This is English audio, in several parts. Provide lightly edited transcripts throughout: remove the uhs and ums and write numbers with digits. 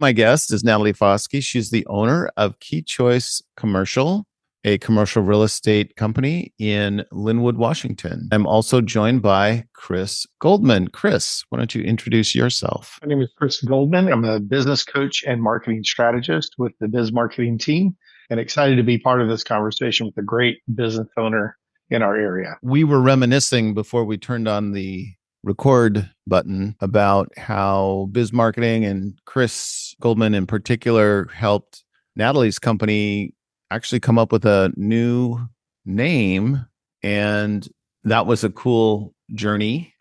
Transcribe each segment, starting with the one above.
My guest is Natalie Foskey. She's the owner of Key Choice Commercial, a commercial real estate company in Lynnwood, Washington. I'm also joined by Chris Goldman. Chris, why don't you introduce yourself? My name is Chris Goldman. I'm a business coach and marketing strategist with the biz marketing team, and excited to be part of this conversation with a great business owner in our area. We were reminiscing before we turned on the record button about how biz marketing and Chris Goldman in particular helped Natalie's company actually come up with a new name. And that was a cool journey.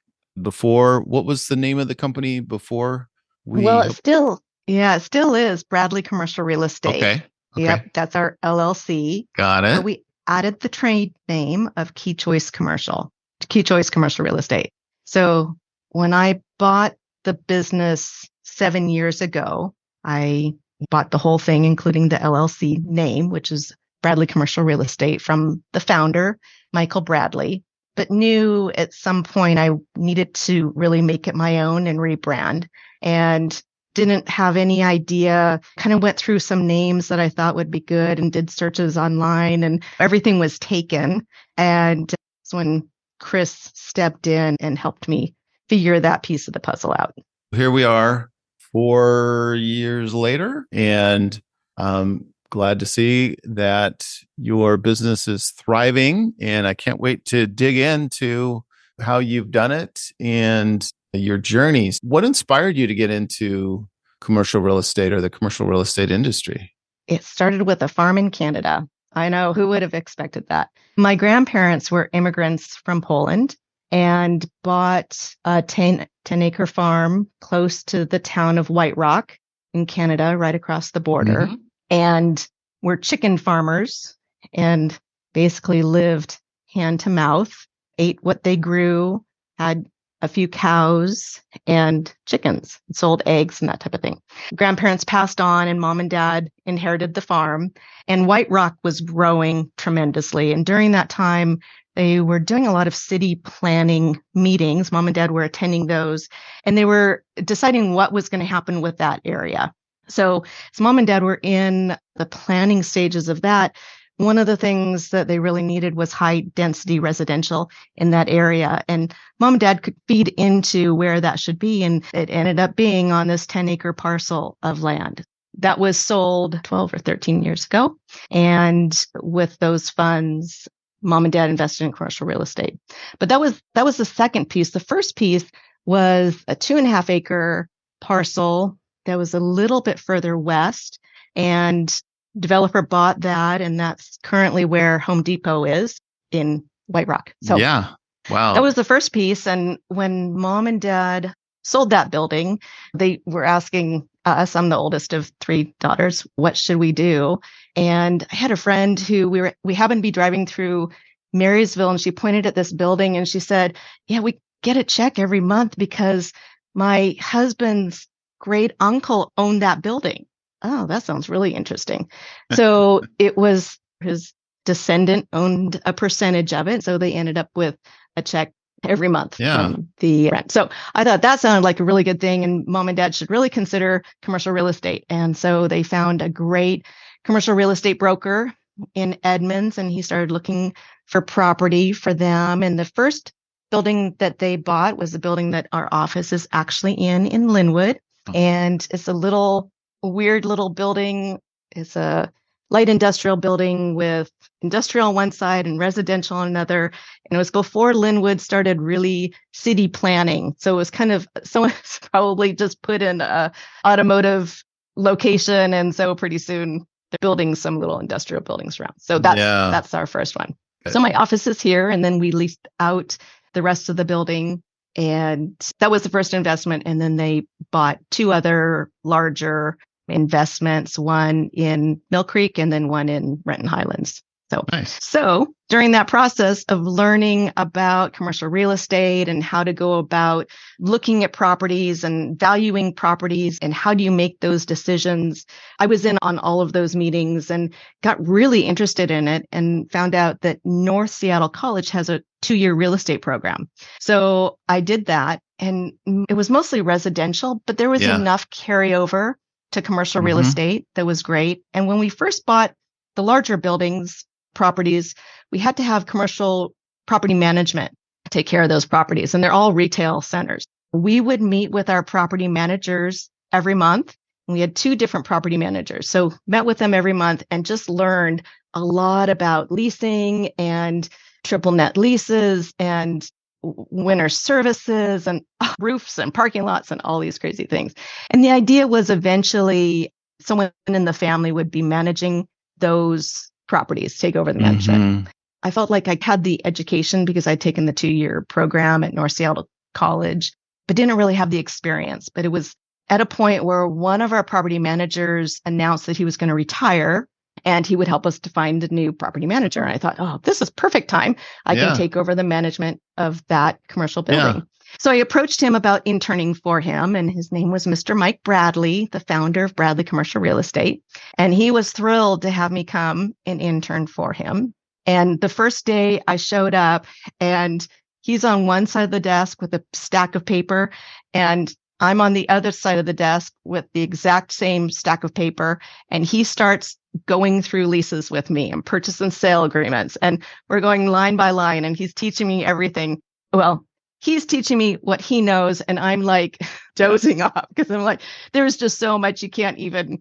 Before, what was the name of the company before we? Well, it still is Bradley Commercial Real Estate. Okay. Yep, that's our LLC. Got But it. we added the trade name of Key Choice Commercial Real Estate. So when I bought the business 7 years ago, I bought the whole thing, including the LLC name, which is Bradley Commercial Real Estate, from the founder, Michael Bradley, but knew at some point I needed to really make it my own and rebrand, and didn't have any idea. Kind of went through some names that I thought would be good and did searches online, and everything was taken. And so when Chris stepped in and helped me figure that piece of the puzzle out. Here we are 4 years later, and I'm glad to see that your business is thriving. And I can't wait to dig into how you've done it and your journeys. What inspired you to get into commercial real estate or the commercial real estate industry? It started with a farm in Canada. I know, who would have expected that? My grandparents were immigrants from Poland and bought a 10-acre farm close to the town of White Rock in Canada, right across the border. Mm-hmm. And were chicken farmers and basically lived hand to mouth, ate what they grew, had a few cows and chickens, sold eggs and that type of thing. Grandparents passed on and mom and dad inherited the farm, and White Rock was growing tremendously. And during that time, they were doing a lot of city planning meetings. Mom and dad were attending those, and they were deciding what was going to happen with that area. So as mom and dad were in the planning stages of that, one of the things that they really needed was high density residential in that area. And mom and dad could feed into where that should be. And it ended up being on this 10-acre parcel of land that was sold 12 or 13 years ago. And with those funds, mom and dad invested in commercial real estate. But that was the second piece. The first piece was a 2.5-acre parcel that was a little bit further west, and developer bought that, and that's currently where Home Depot is in White Rock. So yeah, wow. That was the first piece. And when mom and dad sold that building, they were asking us, I'm the oldest of 3 daughters, what should we do? And I had a friend who we happened to be driving through Marysville, and she pointed at this building and she said, yeah, we get a check every month because my husband's great uncle owned that building. Oh, that sounds really interesting. So it was his descendant owned a percentage of it. So they ended up with a check every month from the rent. So I thought that sounded like a really good thing, and mom and dad should really consider commercial real estate. And so they found a great commercial real estate broker in Edmonds, and he started looking for property for them. And the first building that they bought was the building that our office is actually in Lynnwood. And it's a weird little building. It's a light industrial building with industrial on one side and residential on another. And it was before Lynnwood started really city planning. So it was kind of, someone's probably just put in a automotive location. And so pretty soon they're building some little industrial buildings around. So that's our first one. Okay. So my office is here, and then we leased out the rest of the building. And that was the first investment. And then they bought 2 other larger investments, one in Mill Creek and then one in Renton Highlands. So, nice. So during that process of learning about commercial real estate and how to go about looking at properties and valuing properties and how do you make those decisions, I was in on all of those meetings and got really interested in it and found out that North Seattle College has a 2-year real estate program. So I did that, and it was mostly residential, but there was enough carryover to commercial real estate that was great. And when we first bought the larger buildings, properties, we had to have commercial property management take care of those properties. And they're all retail centers. We would meet with our property managers every month. We had 2 different property managers. So met with them every month and just learned a lot about leasing and triple net leases and winter services and roofs and parking lots and all these crazy things. And the idea was eventually someone in the family would be managing those properties, take over the management. I felt like I had the education because I'd taken the 2-year program at North Seattle College, but didn't really have the experience. But it was at a point where one of our property managers announced that he was going to retire and he would help us to find a new property manager. And I thought, oh, this is perfect time. I can take over the management of that commercial building. So I approached him about interning for him, and his name was Mr. Mike Bradley, the founder of Bradley Commercial Real Estate. And he was thrilled to have me come and intern for him. And the first day I showed up, and he's on one side of the desk with a stack of paper, and I'm on the other side of the desk with the exact same stack of paper. And he starts going through leases with me and purchase and sale agreements. And we're going line by line, and he's teaching me everything. Well, he's teaching me what he knows, and I'm like dozing off because I'm like, there's just so much you can't even,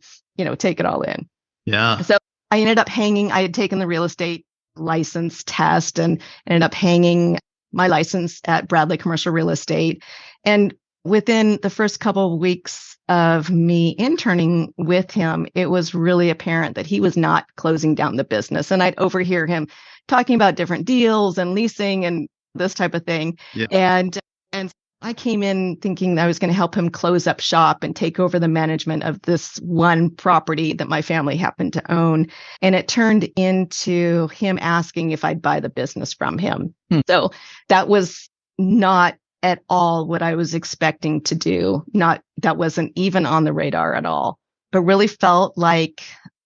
take it all in. Yeah. So I ended up hanging. I had taken the real estate license test and ended up hanging my license at Bradley Commercial Real Estate. And within the first couple of weeks of me interning with him, it was really apparent that he was not closing down the business. And I'd overhear him talking about different deals and leasing and this type of thing. Yeah. And I came in thinking that I was going to help him close up shop and take over the management of this one property that my family happened to own. And it turned into him asking if I'd buy the business from him. So that was not at all what I was expecting to do. That wasn't even on the radar at all, but really felt like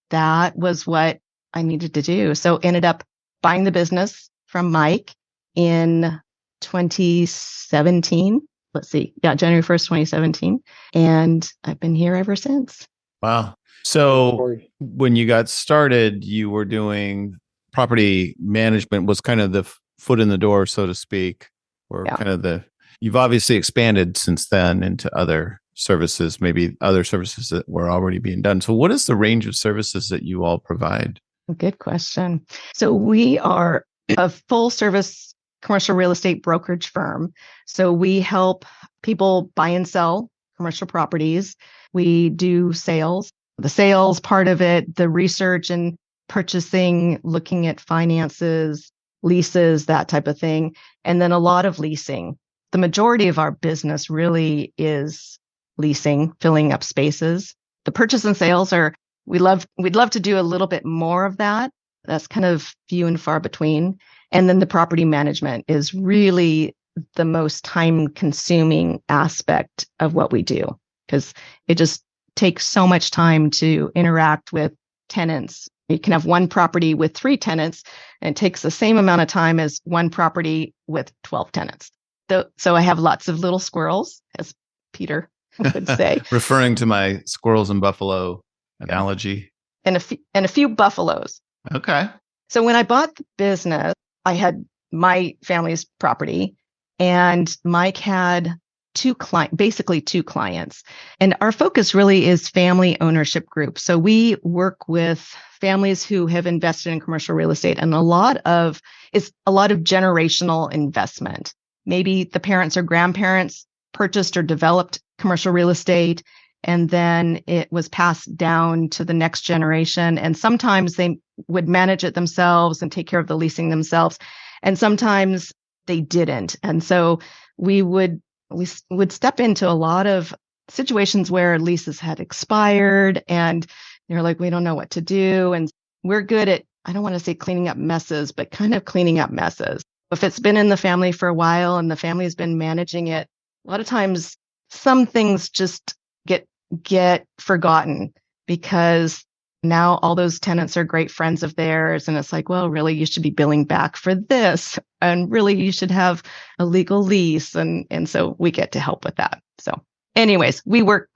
that was what I needed to do. So ended up buying the business from Mike in 2017. January 1st, 2017. And I've been here ever since. Wow. So when you got started, you were doing property management was kind of the foot in the door, so to speak, or kind of you've obviously expanded since then into other services, maybe other services that were already being done. So what is the range of services that you all provide? Good question. So we are a full service commercial real estate brokerage firm. So we help people buy and sell commercial properties. We do sales, the sales part of it, the research and purchasing, looking at finances, leases, that type of thing. And then a lot of leasing. The majority of our business really is leasing, filling up spaces. The purchase and sales we'd love to do a little bit more of that. That's kind of few and far between. And then the property management is really the most time consuming aspect of what we do, because it just takes so much time to interact with tenants. You can have one property with 3 tenants, and it takes the same amount of time as one property with 12 tenants. So I have lots of little squirrels, as Peter would say. Referring to my squirrels and buffalo analogy. And a few buffaloes. Okay. So when I bought the business, I had my family's property, and Mike had basically two clients. And our focus really is family ownership groups. So we work with families who have invested in commercial real estate, and a lot of generational investment. Maybe the parents or grandparents purchased or developed commercial real estate, and then it was passed down to the next generation. And sometimes they would manage it themselves and take care of the leasing themselves. And sometimes they didn't. And so we would step into a lot of situations where leases had expired and they're like, we don't know what to do. And we're good at, I don't want to say cleaning up messes, but kind of cleaning up messes. If it's been in the family for a while and the family has been managing it, a lot of times some things just get forgotten because now all those tenants are great friends of theirs. And it's like, well, really, you should be billing back for this. And really, you should have a legal lease. And so we get to help with that. So anyways, we work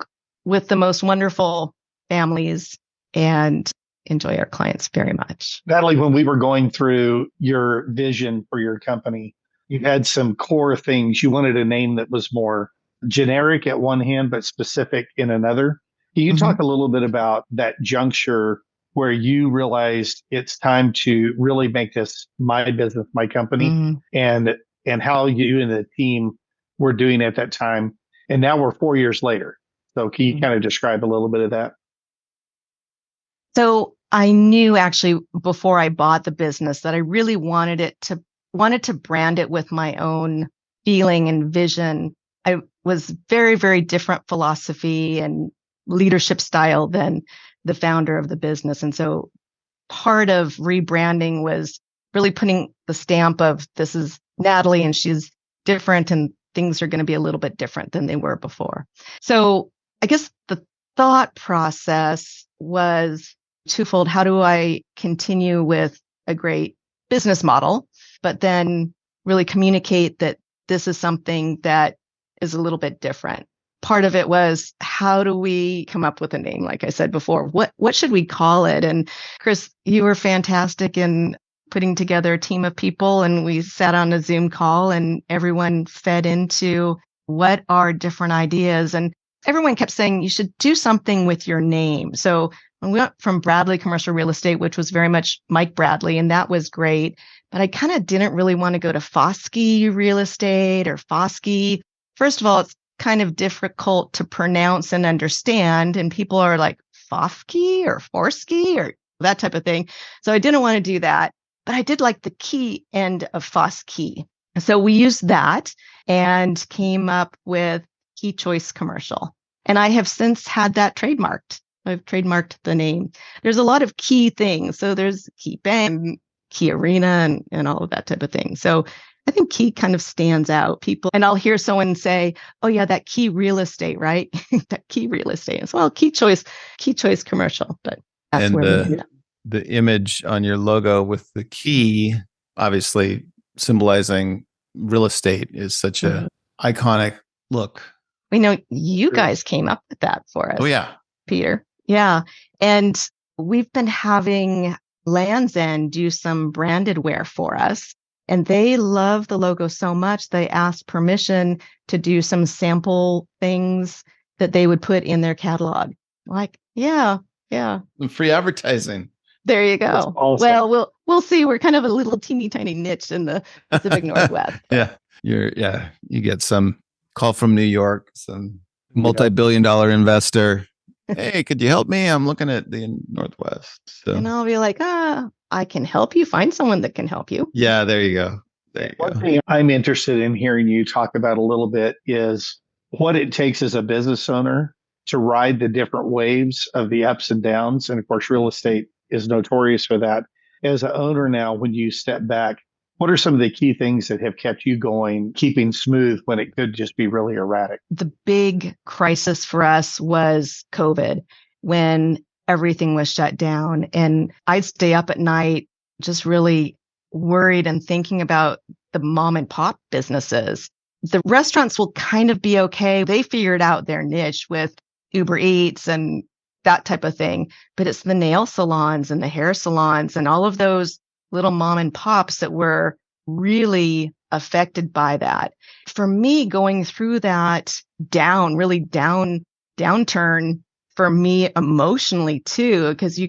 with the most wonderful families and enjoy our clients very much. Natalie, when we were going through your vision for your company, you had some core things. You wanted a name that was more generic at one hand, but specific in another. Can you talk a little bit about that juncture where you realized it's time to really make this my business, my company, and how you and the team were doing at that time? And now we're 4 years later. So can you kind of describe a little bit of that? So I knew actually before I bought the business that I really wanted to brand it with my own feeling and vision. I was very, very different philosophy and leadership style than the founder of the business. And so part of rebranding was really putting the stamp of this is Natalie and she's different and things are going to be a little bit different than they were before. So I guess the thought process was twofold. How do I continue with a great business model, but then really communicate that this is something that is a little bit different? Part of it was, how do we come up with a name? Like I said before, what should we call it? And Chris, you were fantastic in putting together a team of people, and we sat on a Zoom call and everyone fed into what are different ideas. And everyone kept saying you should do something with your name. So when we went from Bradley Commercial Real Estate, which was very much Mike Bradley, and that was great. But I kind of didn't really want to go to Foskey Real Estate or Foskey. First of all, it's kind of difficult to pronounce and understand. And people are like Foskey or Forsky or that type of thing. So I didn't want to do that. But I did like the key end of Foskey. So we used that and came up with Key Choice Commercial. And I have since had that trademarked. I've trademarked the name. There's a lot of key things. So there's Key Bank, Key Arena, and all of that type of thing. So I think Key kind of stands out. People, and I'll hear someone say, "Oh yeah, that Key Real Estate, right? That Key Real Estate." As well, Key Choice Commercial. But that's And where we ended up. The image on your logo with the key, obviously symbolizing real estate, is such a iconic look. We know you guys came up with that for us. Oh yeah, Peter. Yeah. And we've been having Land's End do some branded wear for us. And they love the logo so much, they asked permission to do some sample things that they would put in their catalog. Like, yeah. Free advertising. There you go. Awesome. Well, we'll see. We're kind of a little teeny tiny niche in the Pacific Northwest. Yeah. You get some call from New York, some multi-billion-dollar investor. Hey, could you help me? I'm looking at the Northwest. So. And I'll be like, I can help you. Find someone that can help you. Yeah, there you go. One thing I'm interested in hearing you talk about a little bit is what it takes as a business owner to ride the different waves of the ups and downs. And of course, real estate is notorious for that. As an owner now, when you step back, what are some of the key things that have kept you going, keeping smooth when it could just be really erratic? The big crisis for us was COVID, when everything was shut down. And I'd stay up at night just really worried and thinking about the mom and pop businesses. The restaurants will kind of be okay. They figured out their niche with Uber Eats and that type of thing. But it's the nail salons and the hair salons and all of those little mom and pops that were really affected by that. For me, going through that downturn for me emotionally too, because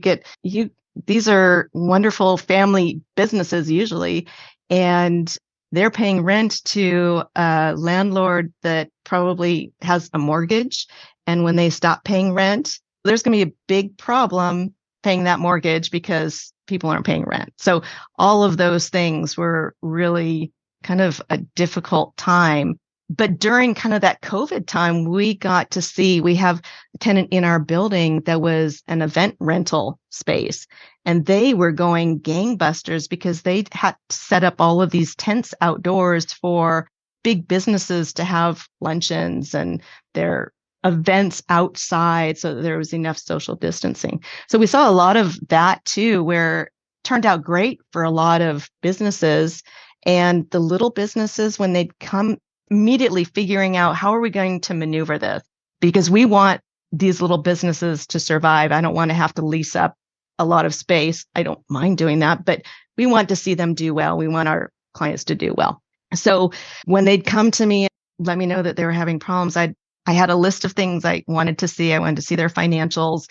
these are wonderful family businesses usually, and they're paying rent to a landlord that probably has a mortgage. And when they stop paying rent, there's going to be a big problem paying that mortgage because people aren't paying rent. So all of those things were really kind of a difficult time. But during kind of that COVID time, we got to see, we have a tenant in our building that was an event rental space, and they were going gangbusters because they had to set up all of these tents outdoors for big businesses to have luncheons and their events outside so that there was enough social distancing. So we saw a lot of that too, where it turned out great for a lot of businesses, and the little businesses, when they'd come, immediately figuring out how are we going to maneuver this, because we want these little businesses to survive. I don't want to have to lease up a lot of space. I don't mind doing that, but we want to see them do well. We want our clients to do well. So when they'd come to me and let me know that they were having problems, I had a list of things I wanted to see. I wanted to see their financials,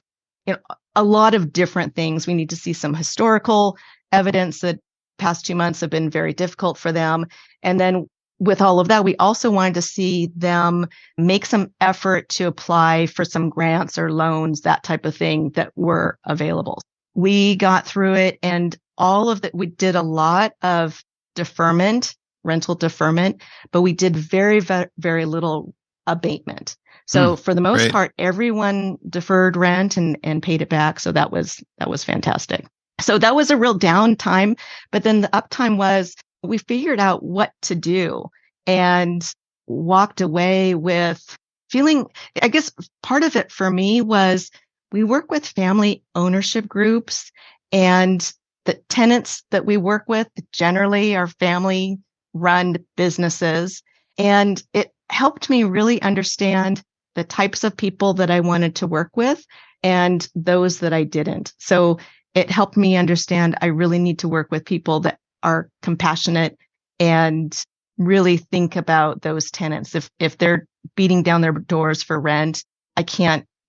a lot of different things. We need to see some historical evidence that past 2 months have been very difficult for them. And then with all of that, we also wanted to see them make some effort to apply for some grants or loans, that type of thing that were available. We got through it, and all of that, we did a lot of deferment, rental deferment, but we did very, very, very little abatement. So for the most part, everyone deferred rent and paid it back. So that was fantastic. So that was a real downtime. But then the uptime was we figured out what to do and walked away with feeling, I guess part of it for me was we work with family ownership groups, and the tenants that we work with generally are family run businesses. And it helped me really understand the types of people that I wanted to work with and those that I didn't. So it helped me understand I really need to work with people that are compassionate and really think about those tenants. If they're beating down their doors for rent,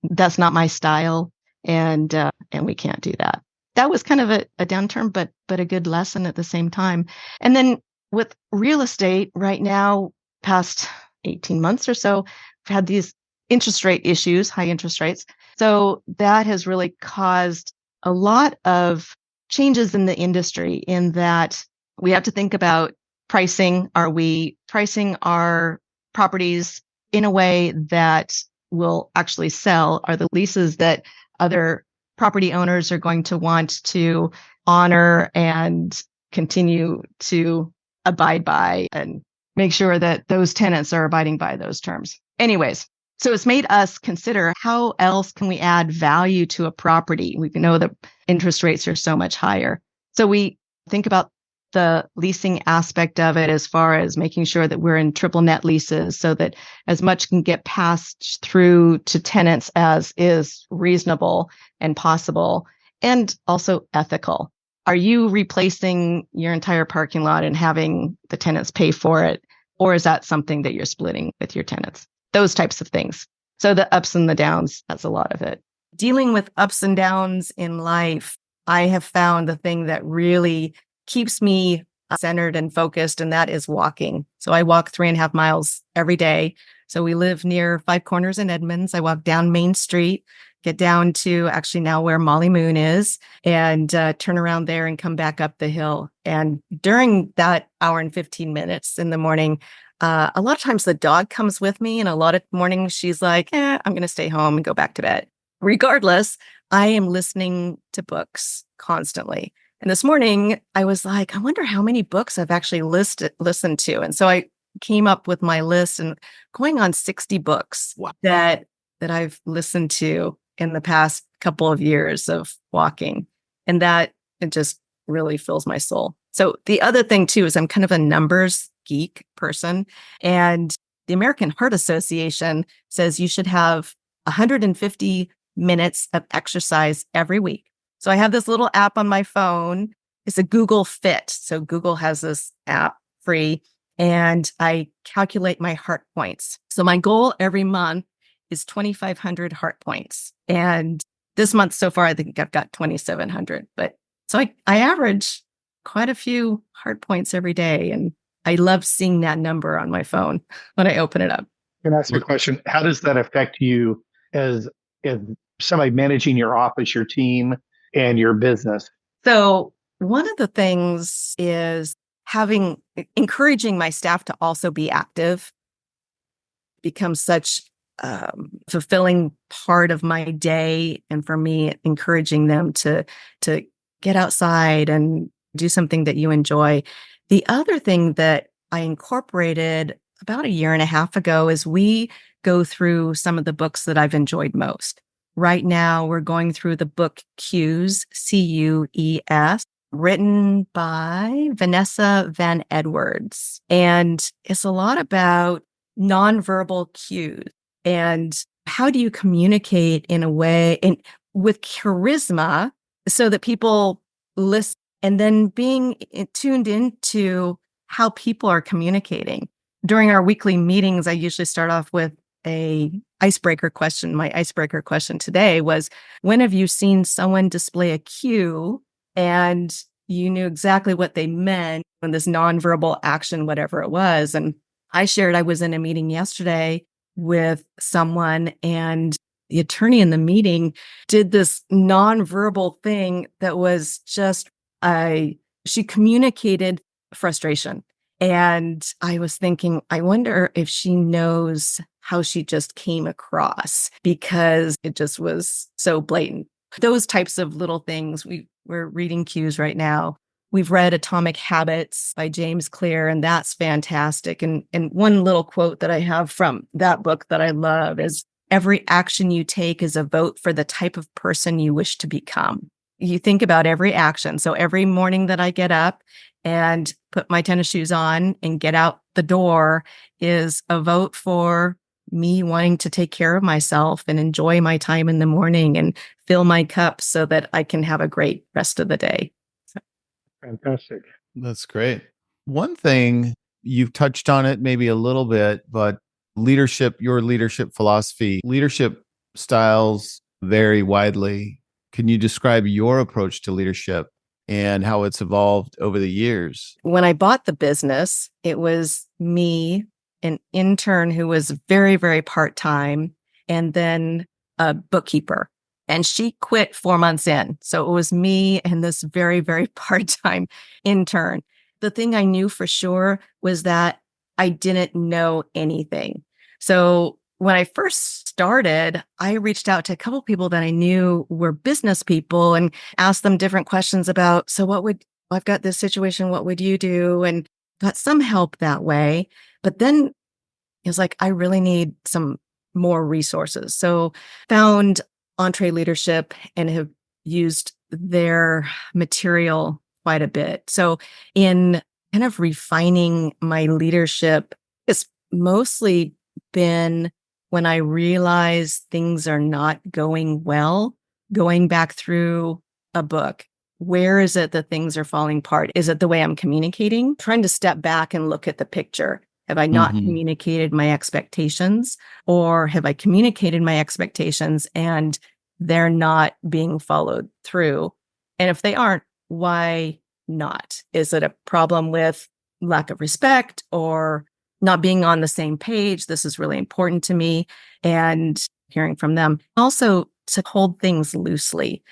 that's not my style. And we can't do that. That was kind of a downturn, but a good lesson at the same time. And then with real estate right now, past 18 months or so, I've had these interest rate issues, high interest rates. So that has really caused a lot of changes in the industry in that we have to think about pricing. Are we pricing our properties in a way that will actually sell? Are the leases that other property owners are going to want to honor and continue to abide by, and make sure that those tenants are abiding by those terms? Anyways, so it's made us consider how else can we add value to a property? We know that interest rates are so much higher. So we think about the leasing aspect of it as far as making sure that we're in triple net leases so that as much can get passed through to tenants as is reasonable and possible, and also ethical. Are you replacing your entire parking lot and having the tenants pay for it? Or is that something that you're splitting with your tenants? Those types of things. So the ups and the downs, that's a lot of it. Dealing with ups and downs in life, I have found the thing that really keeps me centered and focused, and that is walking. So I walk 3.5 miles every day. So we live near Five Corners in Edmonds. I walk down Main Street, get down to actually now where Molly Moon is, and turn around there and come back up the hill. And during that hour and 15 minutes in the morning, a lot of times the dog comes with me, and a lot of mornings she's like, I'm going to stay home and go back to bed. Regardless, I am listening to books constantly. And this morning I was like, I wonder how many books I've actually listened to. And so I came up with my list and going on 60 books that I've listened to in the past couple of years of walking. And that it just really fills my soul. So the other thing too is I'm kind of a numbers geek person, and the American Heart Association says you should have 150 minutes of exercise every week. So I have this little app on my phone. It's a Google Fit. So Google has this app free, and I calculate my heart points. So my goal every month is 2,500 heart points. And this month so far, I think I've got 2,700. But so I average quite a few heart points every day. And I love seeing that number on my phone when I open it up. Can I ask you a question? How does that affect you as somebody managing your office, your team, and your business? So one of the things is encouraging my staff to also be active becomes such a fulfilling part of my day. And for me, encouraging them to get outside and do something that you enjoy. The other thing that I incorporated about 1.5 years ago is we go through some of the books that I've enjoyed most. Right now, we're going through the book Cues, Cues, written by Vanessa Van Edwards. And it's a lot about nonverbal cues. And how do you communicate in a way and with charisma so that people listen, and then being tuned into how people are communicating. During our weekly meetings, I usually start off with a icebreaker question. My icebreaker question today was, when have you seen someone display a cue and you knew exactly what they meant when this nonverbal action, whatever it was? And I shared I was in a meeting yesterday with someone, and the attorney in the meeting did this nonverbal thing that was just, she communicated frustration. And I was thinking, I wonder if she knows how she just came across, because it just was so blatant. Those types of little things. We're reading cues right now. We've read Atomic Habits by James Clear, and that's fantastic. And one little quote that I have from that book that I love is, every action you take is a vote for the type of person you wish to become. You think about every action. So every morning that I get up and put my tennis shoes on and get out the door is a vote for me wanting to take care of myself and enjoy my time in the morning and fill my cup so that I can have a great rest of the day. Fantastic. That's great. One thing, you've touched on it maybe a little bit, but leadership, your leadership philosophy, leadership styles vary widely. Can you describe your approach to leadership and how it's evolved over the years? When I bought the business, it was me, an intern who was very, very part-time, and then a bookkeeper. And she quit 4 months in. So it was me and this very, very part-time intern. The thing I knew for sure was that I didn't know anything. So when I first started, I reached out to a couple of people that I knew were business people and asked them different questions about, I've got this situation, what would you do? And got some help that way. But then it was like, I really need some more resources. So found Entree Leadership and have used their material quite a bit. So in kind of refining my leadership, it's mostly been when I realize things are not going well, going back through a book. Where is it that things are falling apart? Is it the way I'm communicating? Trying to step back and look at the picture. Have I not communicated my expectations, or have I communicated my expectations and they're not being followed through? And if they aren't, why not? Is it a problem with lack of respect or not being on the same page? This is really important to me, and hearing from them. Also, to hold things loosely,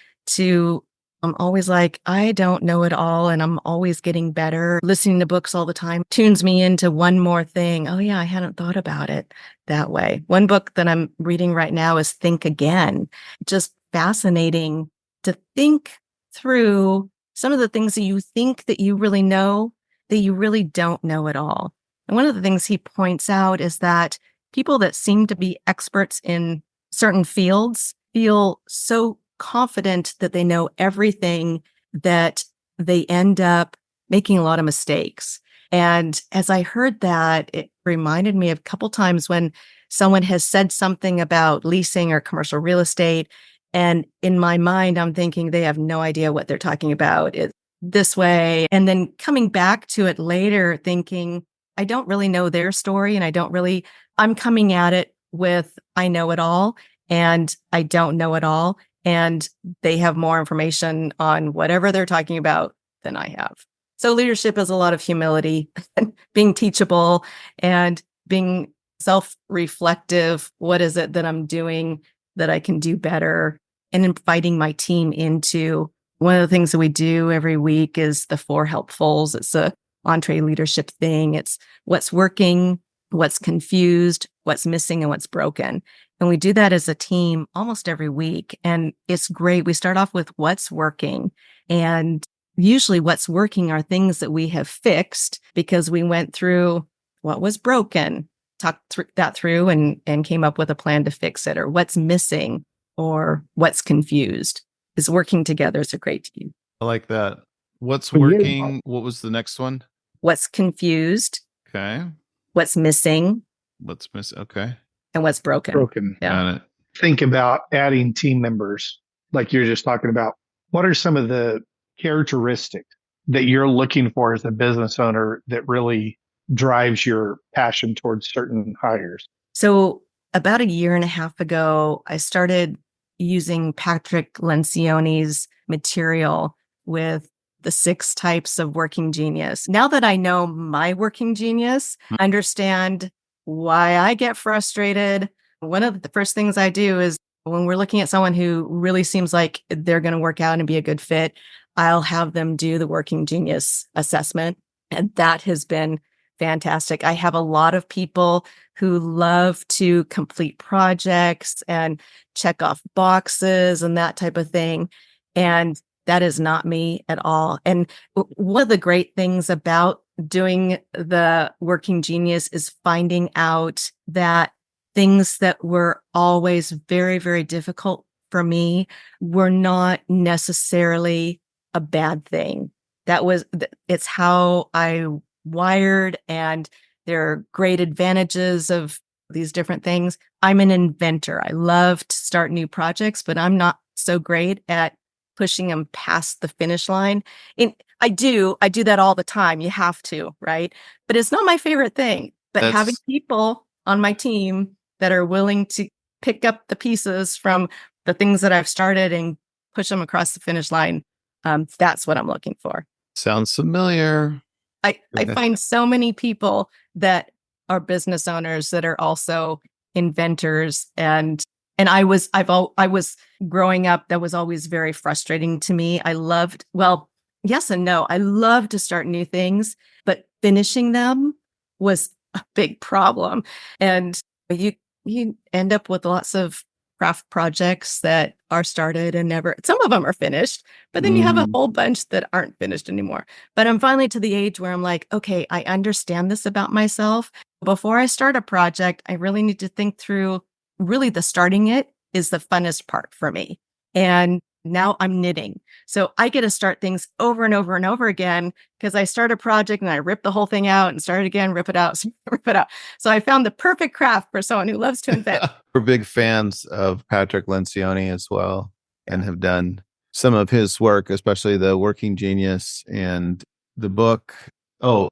I'm always like, I don't know it all, and I'm always getting better. Listening to books all the time tunes me into one more thing. Oh yeah, I hadn't thought about it that way. One book that I'm reading right now is Think Again. Just fascinating to think through some of the things that you think that you really know, that you really don't know at all. And one of the things he points out is that people that seem to be experts in certain fields feel so confident that they know everything that they end up making a lot of mistakes. And as I heard that, it reminded me of a couple times when someone has said something about leasing or commercial real estate. And in my mind, I'm thinking they have no idea what they're talking about. It's this way. And then coming back to it later, thinking, I don't really know their story. And I'm coming at it with, I know it all and I don't know it all. And they have more information on whatever they're talking about than I have. So leadership is a lot of humility, being teachable and being self-reflective. What is it that I'm doing that I can do better? And inviting my team into one of the things that we do every week is the 4 helpfuls. It's a Entree Leadership thing. It's what's working, what's confused, what's missing, and what's broken. And we do that as a team almost every week. And it's great. We start off with what's working. And usually what's working are things that we have fixed because we went through what was broken, talked that through and came up with a plan to fix it, or what's missing or what's confused. Is working together as a great team. I like that. What's working? What was the next one? What's confused? Okay. What's missing? What's missing? Okay. and what's broken. broken. Yeah. Got it. Think about adding team members, like you're just talking about. What are some of the characteristics that you're looking for as a business owner that really drives your passion towards certain hires? So about a year and a half ago, I started using Patrick Lencioni's material with the 6 types of working genius. Now that I know my working genius, I understand why I get frustrated. One of the first things I do is when we're looking at someone who really seems like they're going to work out and be a good fit, I'll have them do the working genius assessment. And that has been fantastic. I have a lot of people who love to complete projects and check off boxes and that type of thing. And that is not me at all. And one of the great things about doing the working genius is finding out that things that were always very, very difficult for me were not necessarily a bad thing. It's how I wired, and there are great advantages of these different things. I'm an inventor. I love to start new projects, but I'm not so great at pushing them past the finish line. And I do that all the time. You have to, right? But it's not my favorite thing. But having people on my team that are willing to pick up the pieces from the things that I've started and push them across the finish line, that's what I'm looking for. Sounds familiar. I find so many people that are business owners that are also inventors, and I was growing up, that was always very frustrating to me. Yes and no. I love to start new things, but finishing them was a big problem. And you end up with lots of craft projects that are started and never, some of them are finished, but then you have a whole bunch that aren't finished anymore. But I'm finally to the age where I'm like, okay, I understand this about myself. Before I start a project, I really need to think through, really the starting it is the funnest part for me. And now I'm knitting. So I get to start things over and over and over again because I start a project and I rip the whole thing out and start it again, rip it out, rip it out. So I found the perfect craft for someone who loves to invent. We're big fans of Patrick Lencioni as well, and have done some of his work, especially the Working Genius and the book. Oh,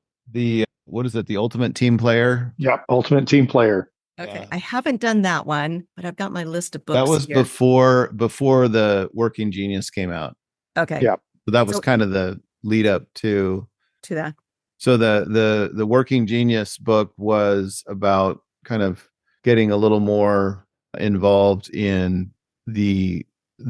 what is it? The Ultimate Team Player? Yep. Ultimate Team Player. Okay. Yeah. I haven't done that one, but I've got my list of books. That was here. before the Working Genius came out. Okay. Yeah. So that was kind of the lead up to that. So the Working Genius book was about kind of getting a little more involved in the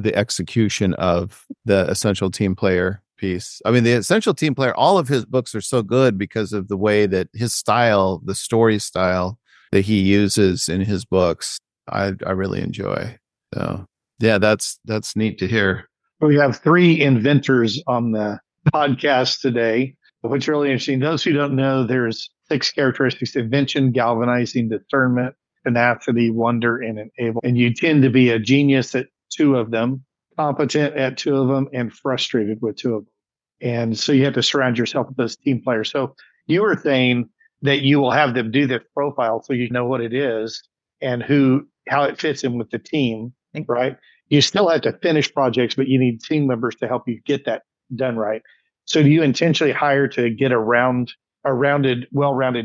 execution of the Essential Team Player piece. I mean, the Essential Team Player, all of his books are so good because of the way that his style, the story style that he uses in his books, I really enjoy. So yeah, that's neat to hear. We have 3 inventors on the podcast today, which is really interesting. Those who don't know, there's 6 characteristics: invention, galvanizing, discernment, tenacity, wonder, and enable. And you tend to be a genius at 2 of them, competent at 2 of them, and frustrated with 2 of them. And so you have to surround yourself with those team players. So you were saying that you will have them do this profile so you know what it is and how it fits in with the team, right? You still have to finish projects, but you need team members to help you get that done right. So do you intentionally hire to get a well-rounded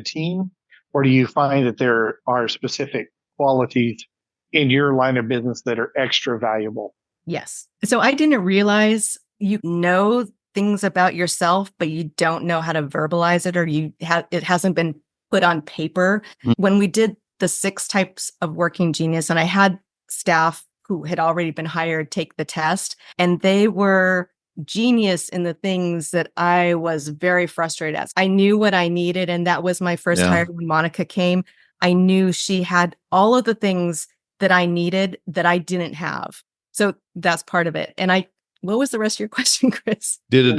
team, or do you find that there are specific qualities in your line of business that are extra valuable? Yes. So I didn't realize you know things about yourself, but you don't know how to verbalize it, or it hasn't been put on paper. When we did the 6 types of working genius, and I had staff who had already been hired take the test, and they were genius in the things that I was very frustrated at. I knew what I needed, and that was my first hire when Monica came. I knew she had all of the things that I needed that I didn't have. So that's part of it. And what was the rest of your question, Chris?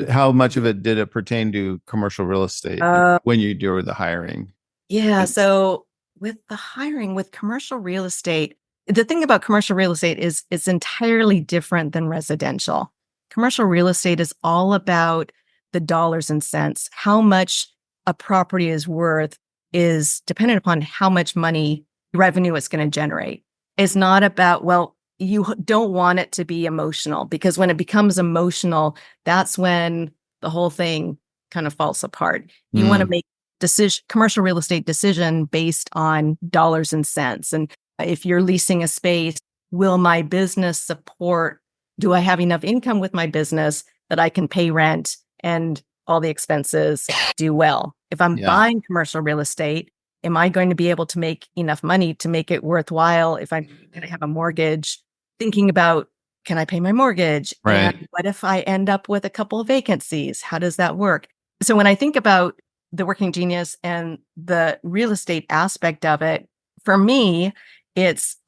How much of it did it pertain to commercial real estate when you do the hiring? Yeah. So with the hiring, with commercial real estate, the thing about commercial real estate is it's entirely different than residential. Commercial real estate is all about the dollars and cents. How much a property is worth is dependent upon how much money revenue it's going to generate. It's not about, well, you don't want it to be emotional, because when it becomes emotional, that's when the whole thing kind of falls apart. You want to make commercial real estate decision based on dollars and cents. And if you're leasing a space, will my business support, do I have enough income with my business that I can pay rent and all the expenses do well? If I'm buying commercial real estate, am I going to be able to make enough money to make it worthwhile? If I'm going to have a mortgage, thinking about, can I pay my mortgage? Right. And what if I end up with a couple of vacancies? How does that work? So when I think about the working genius and the real estate aspect of it, for me,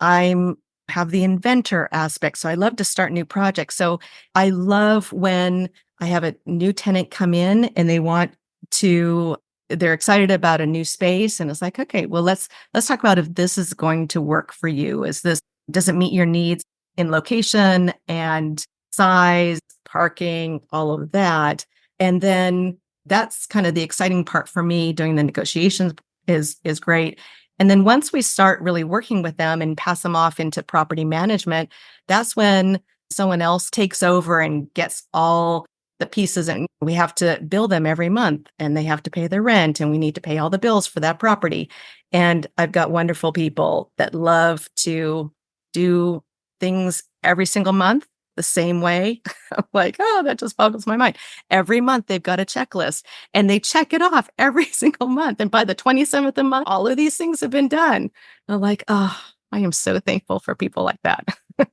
I'm have the inventor aspect. So I love to start new projects. So I love when I have a new tenant come in and they're excited about a new space. And it's like, okay, well, let's talk about if this is going to work for you. Does it meet your needs in location and size, parking, all of that? And then that's kind of the exciting part for me. Doing the negotiations is great. And then once we start really working with them and pass them off into property management, that's when someone else takes over and gets all the pieces, and we have to bill them every month, and they have to pay their rent, and we need to pay all the bills for that property. And I've got wonderful people that love to do things every single month the same way. I'm like, oh, that just boggles my mind. Every month they've got a checklist and they check it off every single month. And by the 27th of the month, all of these things have been done. I'm like, oh, I am so thankful for people like that,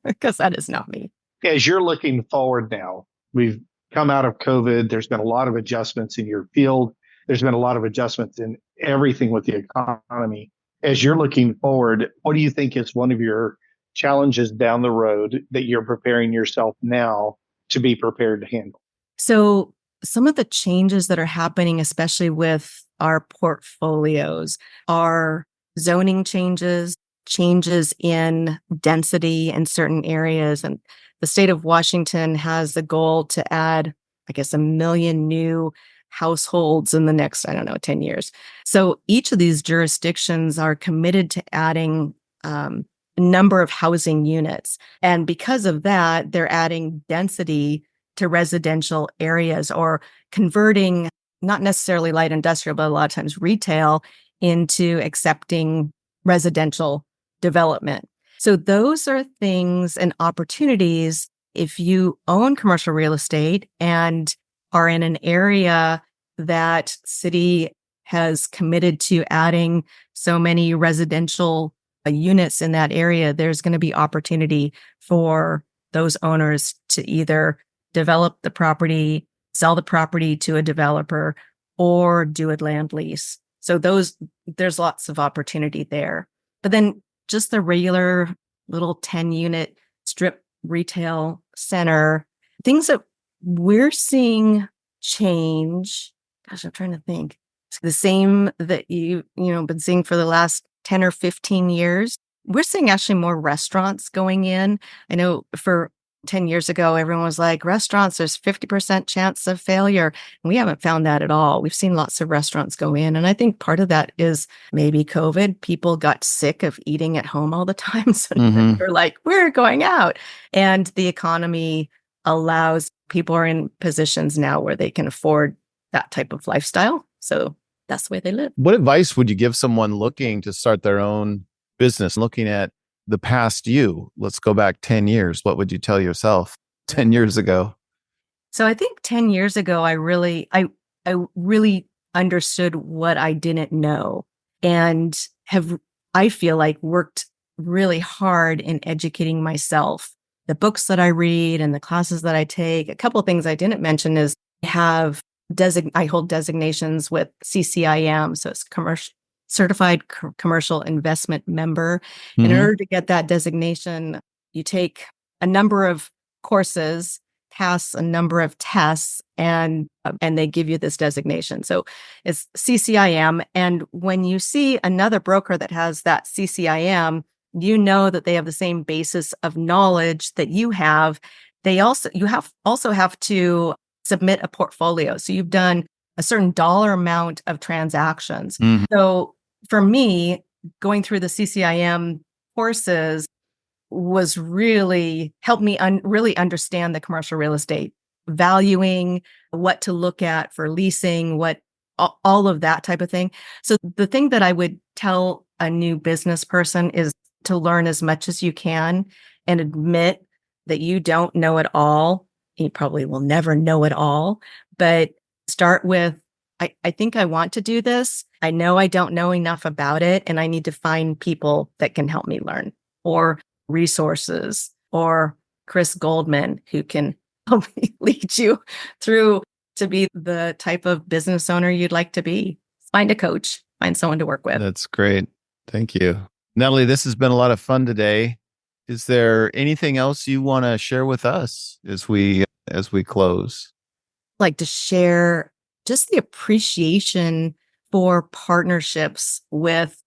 because that is not me. As you're looking forward now, we've come out of COVID. There's been a lot of adjustments in your field. There's been a lot of adjustments in everything with the economy. As you're looking forward, what do you think is one of your challenges down the road that you're preparing yourself now to be prepared to handle? So some of the changes that are happening, especially with our portfolios, are zoning changes in density in certain areas. And the state of Washington has the goal to add, I guess, 1 million new households in the next, 10 years. So each of these jurisdictions are committed to adding number of housing units. And because of that, they're adding density to residential areas, or converting not necessarily light industrial, but a lot of times retail, into accepting residential development. So those are things and opportunities. If you own commercial real estate and are in an area that city has committed to adding so many residential units in that area, there's going to be opportunity for those owners to either develop the property, sell the property to a developer, or do a land lease. So there's lots of opportunity there. But then just the regular little 10-unit strip retail center, things that we're seeing change. Gosh, I'm trying to think. It's the same that you've been seeing for the last 10 or 15 years. We're seeing actually more restaurants going in. I know for 10 years ago, everyone was like, restaurants, there's 50% chance of failure. And we haven't found that at all. We've seen lots of restaurants go in. And I think part of that is maybe COVID. People got sick of eating at home all the time. So they're like, we're going out. And the economy allows people are in positions now where they can afford that type of lifestyle. So that's the way they live. What advice would you give someone looking to start their own business, looking at the past you? Let's go back 10 years. What would you tell yourself 10 years ago? So I think 10 years ago, I really understood what I didn't know, and I feel like worked really hard in educating myself. The books that I read and the classes that I take. A couple of things I didn't mention is I hold designations with CCIM, so it's Certified Commercial Investment Member. In order to get that designation, you take a number of courses, pass a number of tests, and they give you this designation. So it's CCIM. And when you see another broker that has that CCIM, you know that they have the same basis of knowledge that you have. You also have to submit a portfolio. So you've done a certain dollar amount of transactions. So for me, going through the CCIM courses was really helped me really understand the commercial real estate, valuing, what to look at for leasing, what all of that type of thing. So the thing that I would tell a new business person is to learn as much as you can and admit that you don't know it all. You probably will never know it all, but start with, I think I want to do this. I know I don't know enough about it, and I need to find people that can help me learn, or resources, or Chris Goldman, who can help me lead you through to be the type of business owner you'd like to be. Find a coach, find someone to work with. That's great. Thank you. Natalie, this has been a lot of fun today. Is there anything else you want to share with us as we close? I'd like to share just the appreciation for partnerships with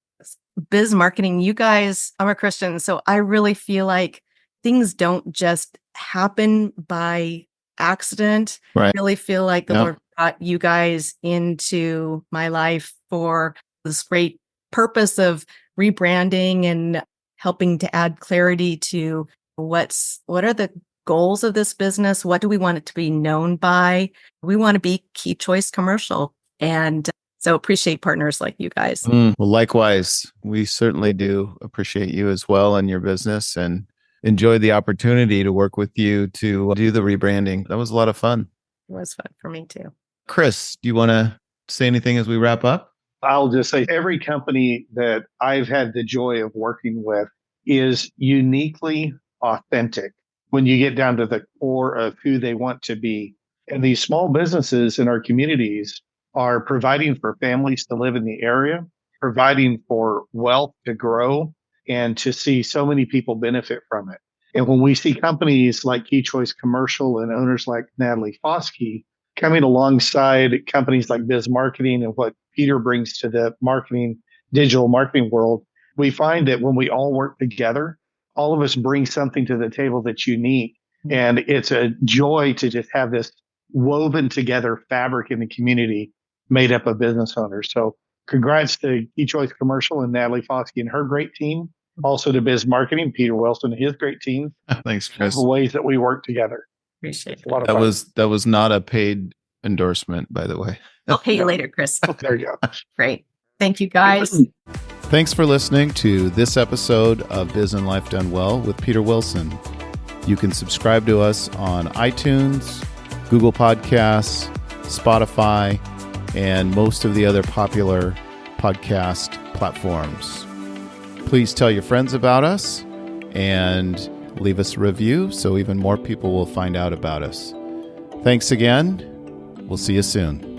biz marketing. You guys, I'm a Christian, so I really feel like things don't just happen by accident. Right. I really feel like the Yep. Lord brought you guys into my life for this great purpose of rebranding and helping to add clarity to what are the goals of this business? What do we want it to be known by? We want to be Key Choice Commercial. And so appreciate partners like you guys. Well, likewise, we certainly do appreciate you as well and your business, and enjoyed the opportunity to work with you to do the rebranding. That was a lot of fun. It was fun for me too. Chris, do you want to say anything as we wrap up? I'll just say every company that I've had the joy of working with is uniquely authentic when you get down to the core of who they want to be. And these small businesses in our communities are providing for families to live in the area, providing for wealth to grow, and to see so many people benefit from it. And when we see companies like Key Choice Commercial and owners like Natalie Foskey coming alongside companies like Biz Marketing and what Peter brings to the digital marketing world, we find that when we all work together, all of us bring something to the table that's unique. And it's a joy to just have this woven together fabric in the community made up of business owners. So congrats to Key Choice Commercial and Natalie Foskey and her great team. Also to Biz Marketing, Peter Wilson and his great team. Thanks, Chris. The ways that we work together. Appreciate it. A lot of That fun. that was not a paid endorsement, by the way. I'll pay you later, Chris. There you go. Great. Thank you, guys. Thanks for listening to this episode of Biz and Life Done Well with Peter Wilson. You can subscribe to us on iTunes, Google Podcasts, Spotify, and most of the other popular podcast platforms. Please tell your friends about us and leave us a review so even more people will find out about us. Thanks again. We'll see you soon.